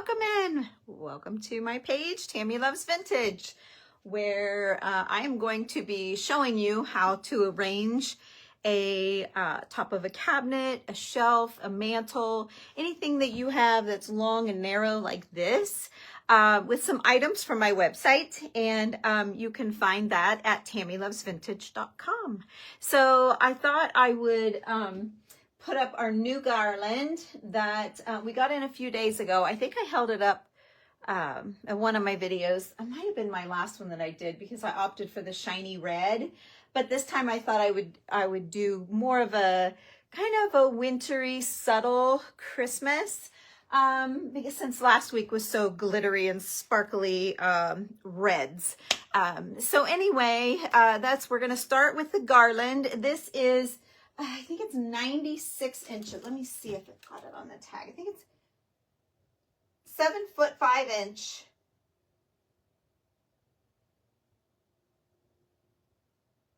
welcome in. Welcome to my page, Tammy Loves Vintage, where I am going to be showing you how to arrange a top of a cabinet, a shelf, a mantle, anything that you have that's long and narrow like this, with some items from my website. And you can find that at tammylovesvintage.com. So I thought I would put up our new garland that we got in a few days ago. I think I held it up in one of my videos. It might have been my last one that I did because I opted for the shiny red. But this time I thought I would do more of a kind of a wintry, subtle Christmas. Because since last week was so glittery and sparkly reds. So anyway, we're gonna start with the garland. This is, I think it's 96 inches. Let me see if it got it on the tag. I think it's 7 foot 5 inch.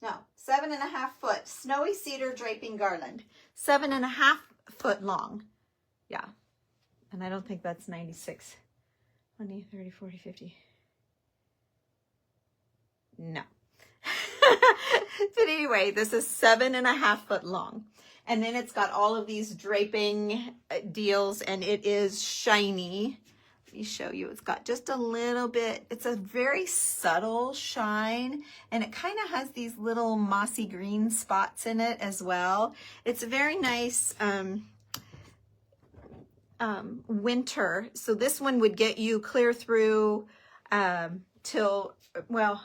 No, 7.5 foot snowy cedar draping garland. 7.5 foot long. Yeah. And I don't think that's 96. 20, 30, 40, 50. No. But anyway, this is 7.5 foot long. And then it's got all of these draping deals, and it is shiny. Let me show you. It's got just a little bit, it's a very subtle shine, and it kind of has these little mossy green spots in it as well. It's a very nice winter. So this one would get you clear through till, well,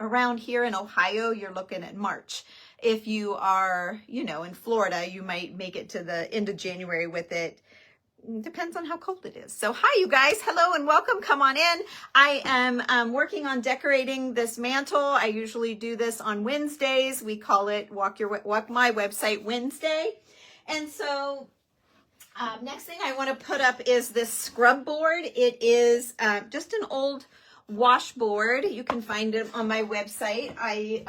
around here in Ohio, you're looking at March. If you are, you know, in Florida, you might make it to the end of January with it. Depends on how cold it is. So hi, you guys. Hello and welcome. Come on in. I am working on decorating this mantle. I usually do this on Wednesdays. We call it Walk My Website Wednesday. And so next thing I want to put up is this scrub board. It is just an old washboard. You can find them on my website. I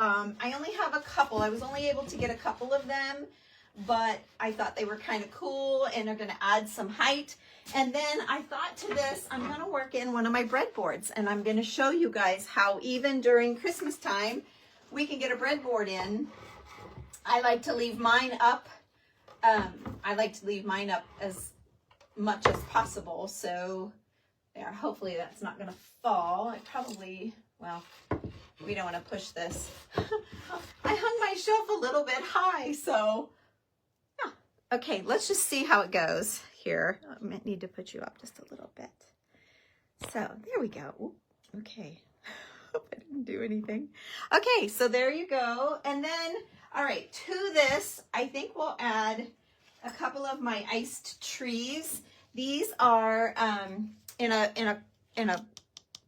only have a couple. I was only able to get a couple of them, but I thought they were kind of cool and are going to add some height. And then I thought to this, I'm going to work in one of my breadboards, and I'm going to show you guys how even during Christmas time we can get a breadboard in. I like to leave mine up. I like to leave mine up as much as possible. So there, hopefully that's not going to fall. I probably, well, we don't want to push this. I hung my shelf a little bit high, so yeah. Okay, let's just see how it goes here. I might need to put you up just a little bit. So there we go. Ooh, okay. Hope I didn't do anything. Okay, so there you go. And then, all right, to this, I think we'll add a couple of my iced trees. These are in a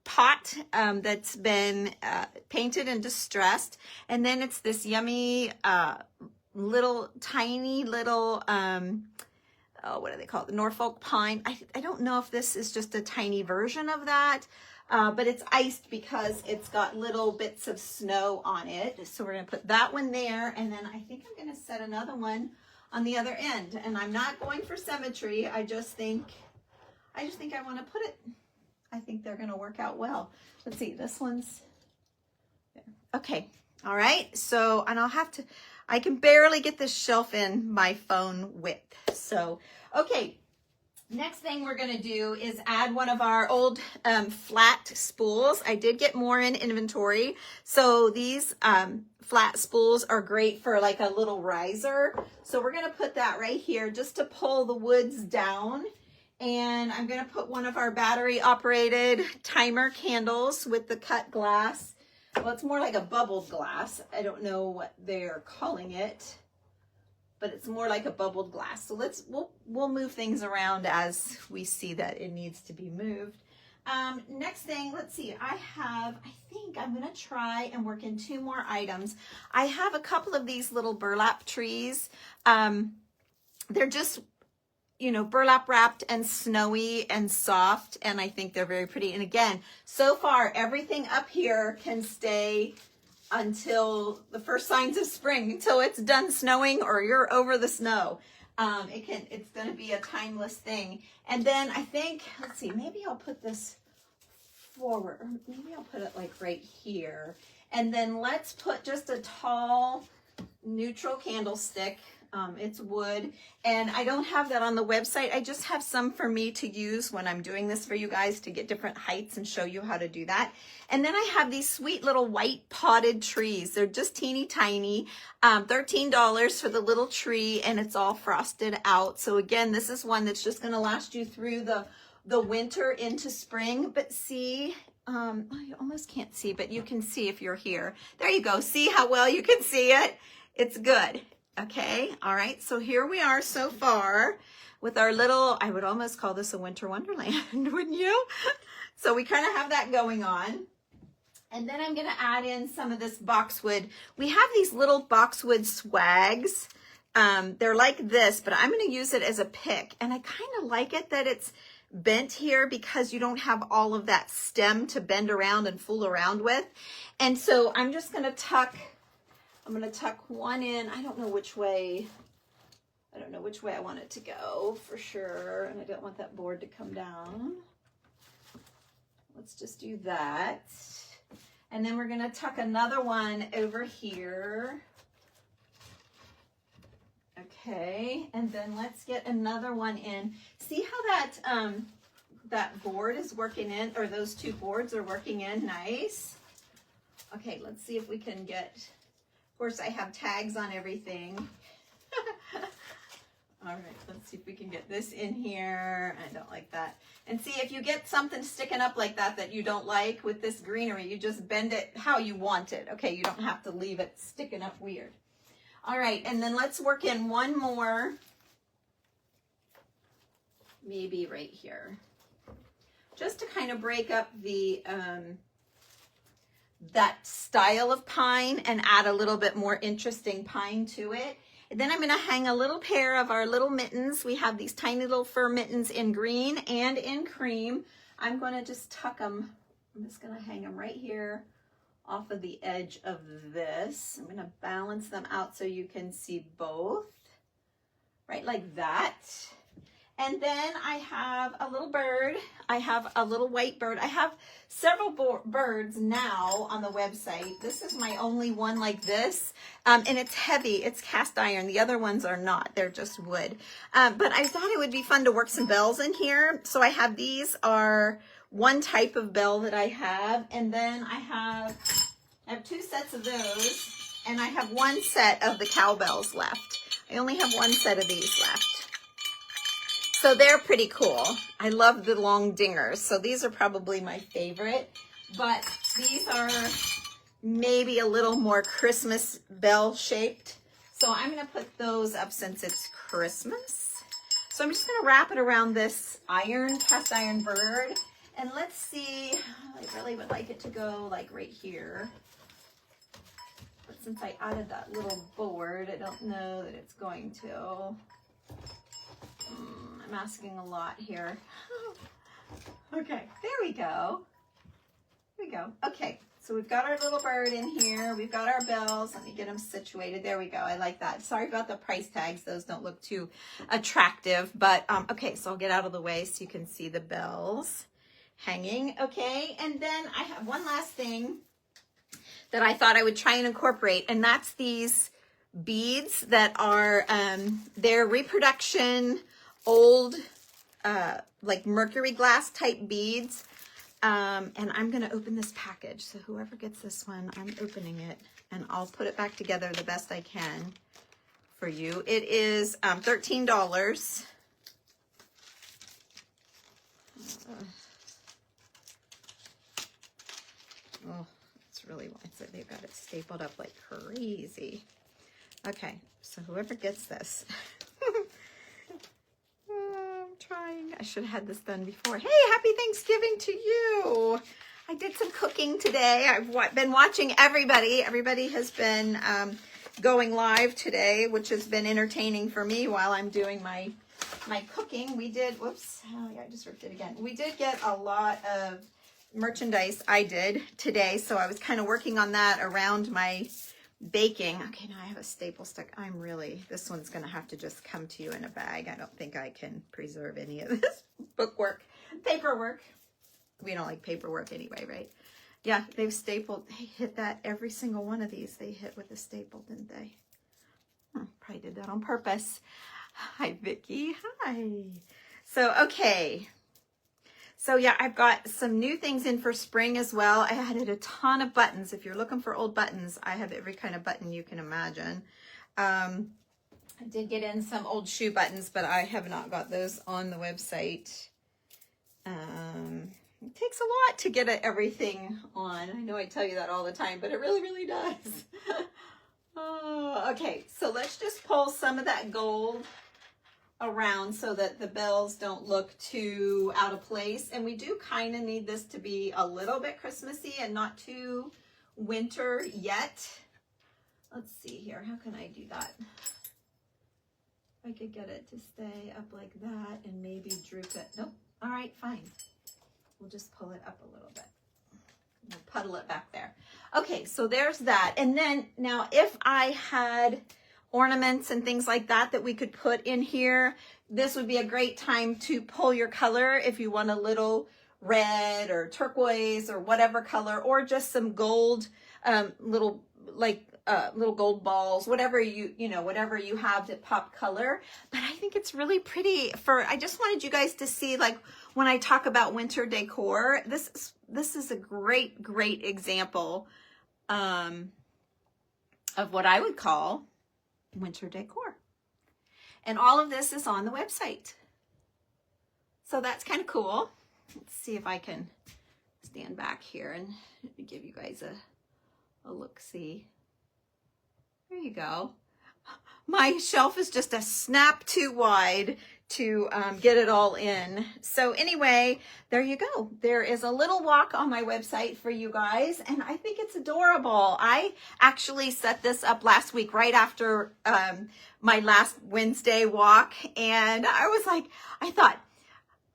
pot that's been painted and distressed, and then it's this yummy tiny little oh, what do they call it? The Norfolk pine. I don't know if this is just a tiny version of that, but it's iced because it's got little bits of snow on it. So we're gonna put that one there, and then I think I'm gonna set another one on the other end. And I'm not going for symmetry. I just think I want to put it. I think they're going to work out well. Let's see, this one's there. Okay. All right. So, and I can barely get this shelf in my phone width. So, okay. Next thing we're going to do is add one of our old flat spools. I did get more in inventory. So these flat spools are great for like a little riser. So we're going to put that right here just to pull the woods down. And I'm going to put one of our battery operated timer candles with the cut glass. Well, it's more like a bubbled glass. I don't know what they're calling it, but it's more like a bubbled glass. So we'll move things around as we see that it needs to be moved. Next thing, let's see, I think I'm going to try and work in 2 more items. I have a couple of these little burlap trees. They're just, you know, burlap wrapped and snowy and soft, and I think they're very pretty. And again, so far everything up here can stay until the first signs of spring, until it's done snowing or you're over the snow. It's going to be a timeless thing. And then I think, let's see, maybe I'll put this forward. Or maybe I'll put it like right here. And then let's put just a tall neutral candlestick. It's wood, and I don't have that on the website. I just have some for me to use when I'm doing this for you guys to get different heights and show you how to do that. And then I have these sweet little white potted trees. They're just teeny tiny, $13 for the little tree, and it's all frosted out. So again, this is one that's just gonna last you through the winter into spring. But see, you almost can't see, but you can see if you're here. There you go. See how well you can see it? It's good. Okay, all right, so here we are so far with our little, I would almost call this a winter wonderland, wouldn't you? So we kind of have that going on. And then I'm gonna add in some of this boxwood. We have these little boxwood swags. They're like this, but I'm gonna use it as a pick. And I kind of like it that it's bent here because you don't have all of that stem to bend around and fool around with. And so I'm just gonna tuck one in. I don't know which way I want it to go for sure. And I don't want that board to come down. Let's just do that. And then we're gonna tuck another one over here. Okay, and then let's get another one in. See how that board is working in, or those two boards are working in nice? Okay, let's see if we can get, of course, I have tags on everything. All right, let's see if we can get this in here. I don't like that. And see, if you get something sticking up like that you don't like with this greenery, you just bend it how you want it. Okay, you don't have to leave it sticking up weird. All right, and then let's work in one more, maybe right here, just to kind of break up the that style of pine and add a little bit more interesting pine to it. And then I'm going to hang a little pair of our little mittens. We have these tiny little fur mittens in green and in cream. I'm going to just tuck them. I'm just going to hang them right here off of the edge of this. I'm going to balance them out so you can see both, right like that. And then I have a little bird. I have a little white bird. I have several birds now on the website. This is my only one like this. And it's heavy. It's cast iron. The other ones are not. They're just wood. But I thought it would be fun to work some bells in here. So I have, these are one type of bell that I have. And then I have two sets of those. And I have one set of the cowbells left. I only have one set of these left. So they're pretty cool. I love the long dingers. So these are probably my favorite, but these are maybe a little more Christmas bell shaped. So I'm gonna put those up since it's Christmas. So I'm just gonna wrap it around this cast iron bird. And let's see, I really would like it to go like right here. But since I added that little board, I don't know that it's going to. I'm asking a lot here. Okay, there we go. There we go. Okay, so we've got our little bird in here. We've got our bells. Let me get them situated. There we go. I like that. Sorry about the price tags. Those don't look too attractive. But, okay, so I'll get out of the way so you can see the bells hanging. Okay, and then I have one last thing that I thought I would try and incorporate, and that's these beads that are, they're reproduction old, like mercury glass type beads. And I'm going to open this package. So whoever gets this one, I'm opening it and I'll put it back together the best I can for you. It is $13. Oh, it's really, it's like they've got it stapled up like crazy. Okay, so whoever gets this, I'm trying. I should have had this done before. Hey, happy Thanksgiving to you. I did some cooking today. I've been watching everybody. Everybody has been going live today, which has been entertaining for me while I'm doing my cooking. We did, whoops, oh yeah, I just ripped it again. We did get a lot of merchandise I did today, so I was kind of working on that around my baking. Okay, now I have a staple stick. This one's going to have to just come to you in a bag. I don't think I can preserve any of this paperwork. We don't like paperwork anyway, right? Yeah, they've stapled. They hit that. Every single one of these they hit with a staple, didn't they? Probably did that on purpose. Hi, Vicki. Hi. So, okay. So, yeah, I've got some new things in for spring as well. I added a ton of buttons. If you're looking for old buttons, I have every kind of button you can imagine. I did get in some old shoe buttons, but I have not got those on the website. It takes a lot to get everything on. I know I tell you that all the time, but it really, really does. Oh, okay, so let's just pull some of that gold around so that the bells don't look too out of place. And we do kind of need this to be a little bit Christmassy and not too winter yet. Let's see here. How can I do that? I could get it to stay up like that and maybe droop it. Nope. All right, fine. We'll just pull it up a little bit. We'll puddle it back there. Okay, so there's that. And then now if I had ornaments and things like that that we could put in here, this would be a great time to pull your color if you want a little red or turquoise or whatever color, or just some gold, little gold balls, whatever whatever you have that pop color. But I think it's really pretty I just wanted you guys to see, like, when I talk about winter decor, this is a great example of what I would call winter decor. And all of this is on the website. So that's kind of cool. Let's see if I can stand back here and give you guys a look-see. There you go. My shelf is just a snap too wide to get it all in. So anyway, there you go. There is a little walk on my website for you guys, and I think it's adorable. I actually set this up last week right after my last Wednesday walk, and I thought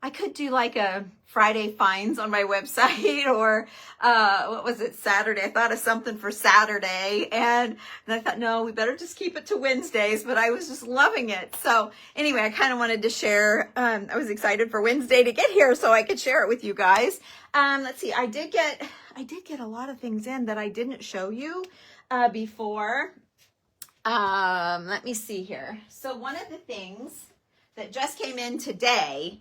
I could do like a Friday finds on my website, or what was it, Saturday? I thought of something for Saturday, and I thought, no, we better just keep it to Wednesdays, but I was just loving it. So anyway, I kind of wanted to share. I was excited for Wednesday to get here so I could share it with you guys. Let's see, I did get a lot of things in that I didn't show you before. Let me see here. So one of the things that just came in today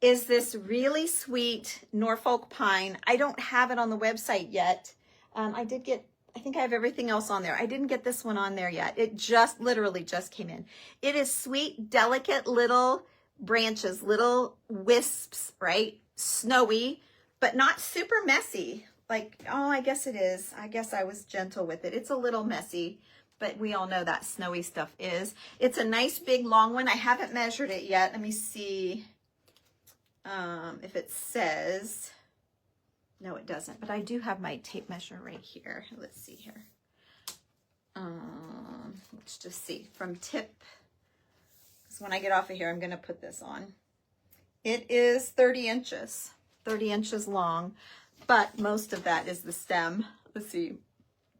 is this really sweet Norfolk pine. I don't have it on the website yet. I think I have everything else on there. I didn't get this one on there yet. It literally just came in. It is sweet, delicate little branches, little wisps, right? Snowy, but not super messy. I guess it is. I guess I was gentle with it. It's a little messy, but we all know that snowy stuff is. It's a nice big long one. I haven't measured it yet. Let me see. If it says, no, it doesn't, but I do have my tape measure right here. Let's see here. Let's just see from tip. So when I get off of here, I'm going to put this on. It is 30 inches long, but most of that is the stem. Let's see,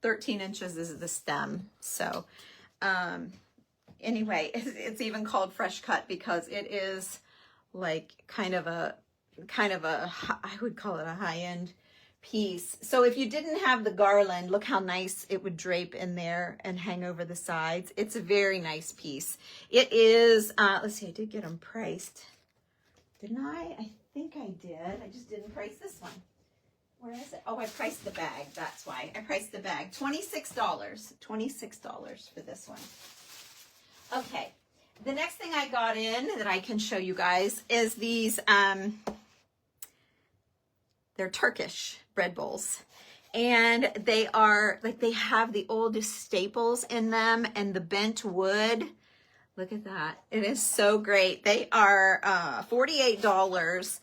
13 inches is the stem. So, anyway, it's even called fresh cut because it is like kind of a, I would call it a high-end piece. So if you didn't have the garland, look how nice it would drape in there and hang over the sides. It's a very nice piece. It is, let's see, I did get them priced. Didn't I? I think I did. I just didn't price this one. Where is it? Oh, I priced the bag. That's why. I priced the bag. $26. $26 for this one. Okay. The next thing I got in that I can show you guys is these, they're Turkish bread bowls. And they are, they have the oldest staples in them and the bent wood. Look at that. It is so great. They are $48.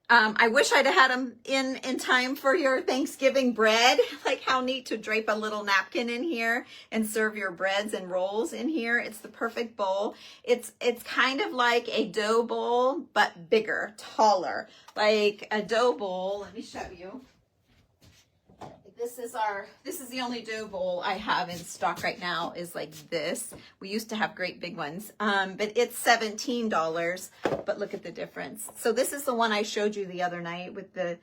I wish I'd have had them in time for your Thanksgiving bread. Like how neat to drape a little napkin in here and serve your breads and rolls in here. It's the perfect bowl. It's kind of like a dough bowl, but bigger, taller. Like a dough bowl, let me show you. this is the only dough bowl I have in stock right now is like this. We used to have great big ones, but it's $17, but look at the difference. So this is the one I showed you the other night with the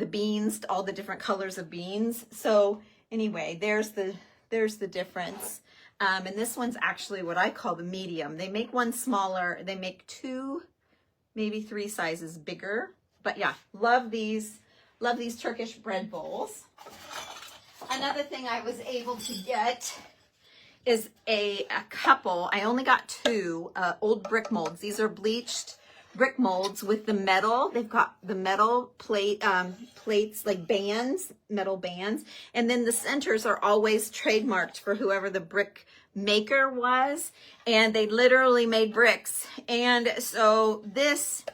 beans, all the different colors of beans. So anyway, there's the difference. And this one's actually what I call the medium. They make one smaller, they make 2, maybe 3 sizes bigger, but yeah, love these Turkish bread bowls. Another thing I was able to get is a couple. I only got 2 old brick molds. These are bleached brick molds with the metal. They've got the metal plates, like bands, metal bands. And then the centers are always trademarked for whoever the brick maker was. And they literally made bricks. And so this,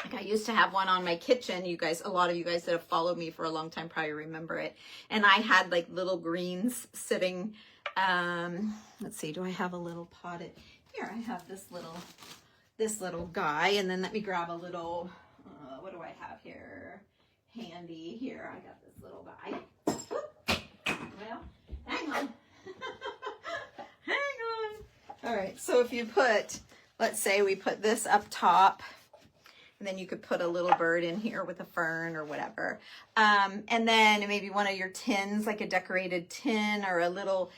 like I used to have one on my kitchen. You guys, a lot of you guys that have followed me for a long time probably remember it. And I had like little greens sitting. Let's see, do I have a little potted? Here, I have this little guy. And then let me grab a little, what do I have here? Handy. Here, I got this little guy. Well, hang on. Hang on. All right, so if you put, let's say we put this up top, and then you could put a little bird in here with a fern or whatever. And then maybe one of your tins, like a decorated tin or a little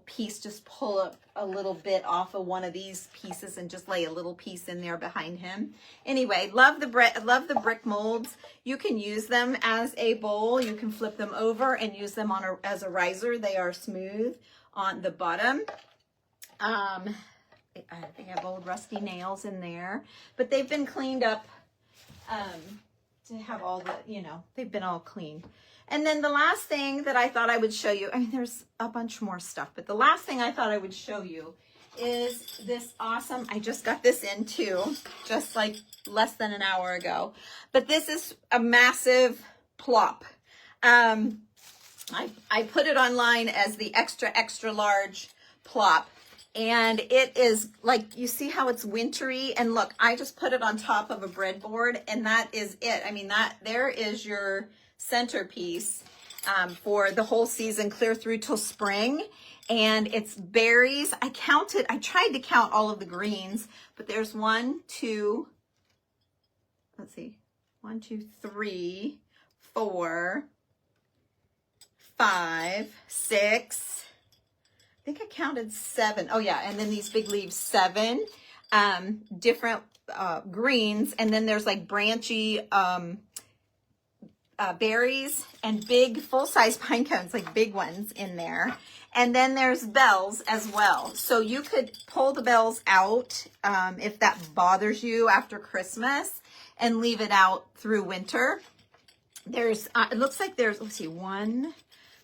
piece, just pull up a little bit off of one of these pieces and just lay a little piece in there behind him. Anyway, love the brick molds. You can use them as a bowl. You can flip them over and use them as a riser. They are smooth on the bottom. I think I have old rusty nails in there, but they've been cleaned up to have all the, they've been all cleaned. And then the last thing that I thought I would show you, I mean, there's a bunch more stuff, but the last thing I thought I would show you is this awesome, I just got this in too, just like less than an hour ago, but this is a massive plop. I put it online as the extra large plop. And it is like, you see how it's wintry? And look, I just put it on top of a breadboard, and that is it. I mean, there is your centerpiece for the whole season, clear through till spring. And it's berries. I tried to count all of the greens, but there's 1, 2, let's see, 1, 2, 3, 4, 5, 6. I think I counted 7. Oh yeah, and then these big leaves, 7 different greens, and then there's like branchy berries and big full-size pine cones, like big ones in there. And then there's bells as well. So you could pull the bells out if that bothers you after Christmas and leave it out through winter. There's, it looks like there's, let's see, 1,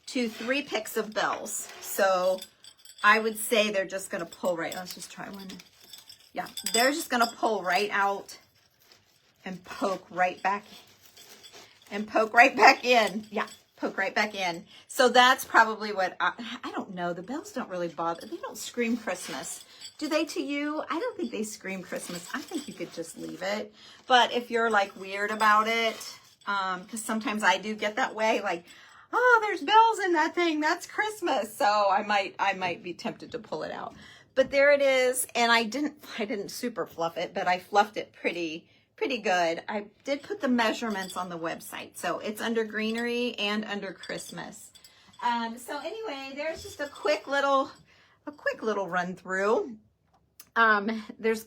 2, 3 picks of bells. So I would say they're just going to pull right. Let's just try one. Yeah, they're just going to pull right out and poke right back in. Yeah, poke right back in. So that's probably what I don't know. The bells don't really bother. They don't scream Christmas. Do they to you? I don't think they scream Christmas. I think you could just leave it. But if you're like weird about it, because sometimes I do get that way, like, oh, there's bells in that thing, that's Christmas. So I might be tempted to pull it out. But there it is. And I didn't super fluff it, but I fluffed it pretty good. I did put the measurements on the website. So it's under greenery and under Christmas. So anyway, there's just a quick little run through. There's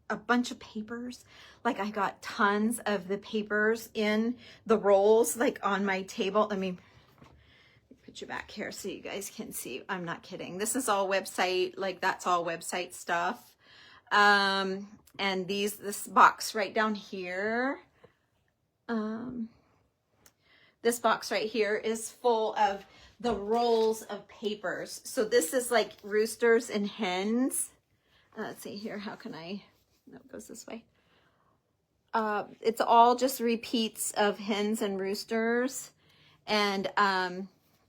a bunch of papers. Like I got tons of the papers in the rolls, like on my table. Let me put you back here so you guys can see. I'm not kidding. This is all website, like that's all website stuff. And this box right down here, this box right here is full of the rolls of papers. So this is like roosters and hens. Let's see here. How can I, no, it goes this way. It's all just repeats of hens and roosters and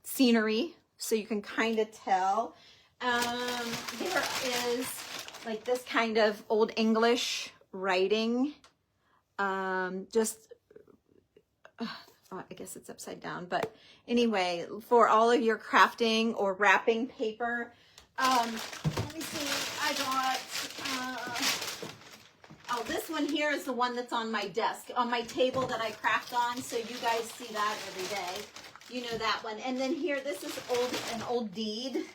scenery, so you can kind of tell. There is like this kind of old English writing. Oh I guess it's upside down, but anyway, for all of your crafting or wrapping paper, let me see, I got, oh, this one here is the one that's on my desk, on my table that I craft on, so you guys see that every day. You know that one. And then here, this is an old deed,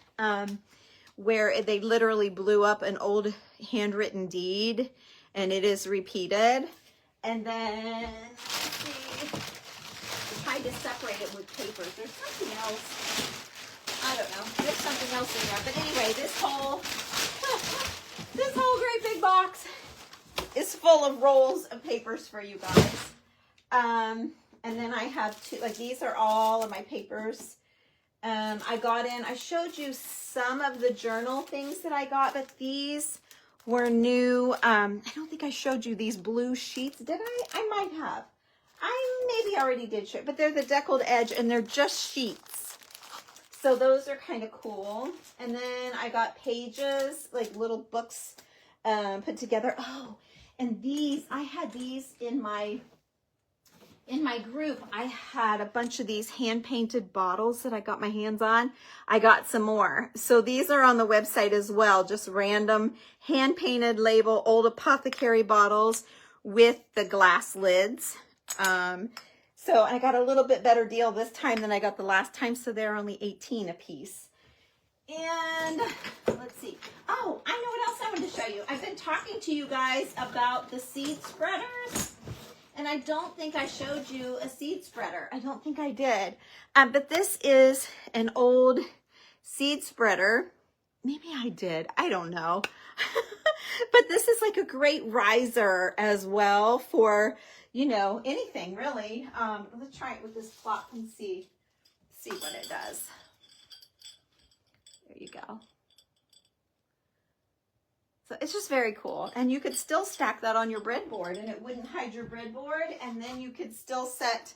where they literally blew up an old handwritten deed, and it is repeated. And then, let's see, I tried to separate it with papers. There's something else. I don't know. There's something else in there. But anyway, this whole great big box is full of rolls of papers for you guys. And then I have two, like these are all of my papers. I showed you some of the journal things that I got, but these were new. I don't think I showed you these blue sheets. Did I? I might have. I maybe already did show, but they're the deckled edge and they're just sheets. So those are kind of cool. And then I got pages, like little books put together. Oh, and these, I had these in my group. I had a bunch of these hand-painted bottles that I got my hands on. I got some more. So these are on the website as well, just random hand-painted label old apothecary bottles with the glass lids. So I got a little bit better deal this time than I got the last time, so they're only 18 a piece. And let's see. Oh, I know what else I wanted to show you. I've been talking to you guys about the seed spreaders. And I don't think I showed you a seed spreader. I don't think I did. But this is an old seed spreader. Maybe I did. I don't know. But this is like a great riser as well for, you know, anything really. Let's try it with this plot and see what it does. There you go. So it's just very cool. And you could still stack that on your breadboard and it wouldn't hide your breadboard. And then you could still set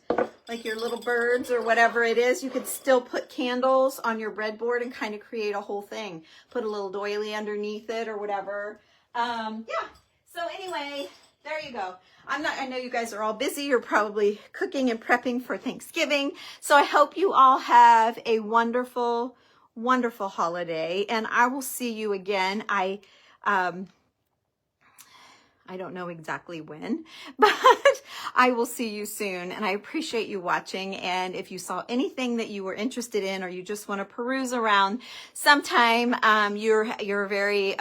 like your little birds or whatever it is. You could still put candles on your breadboard and kind of create a whole thing. Put a little doily underneath it or whatever. Yeah. So anyway, there you go. I know you guys are all busy. You're probably cooking and prepping for Thanksgiving. So I hope you all have a wonderful, wonderful holiday. And I will see you again. I don't know exactly when, but I will see you soon. And I appreciate you watching. And if you saw anything that you were interested in, or you just want to peruse around sometime, you're very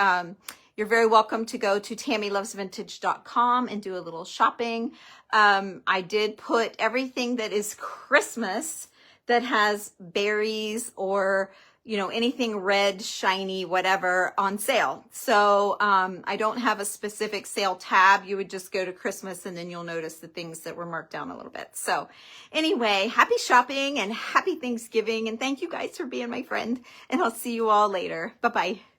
welcome to go to TammyLovesVintage.com and do a little shopping. I did put everything that is Christmas that has berries or, you know, anything red, shiny, whatever on sale. So I don't have a specific sale tab. You would just go to Christmas and then you'll notice the things that were marked down a little bit. So anyway, happy shopping and happy Thanksgiving. And thank you guys for being my friend. And I'll see you all later. Bye-bye.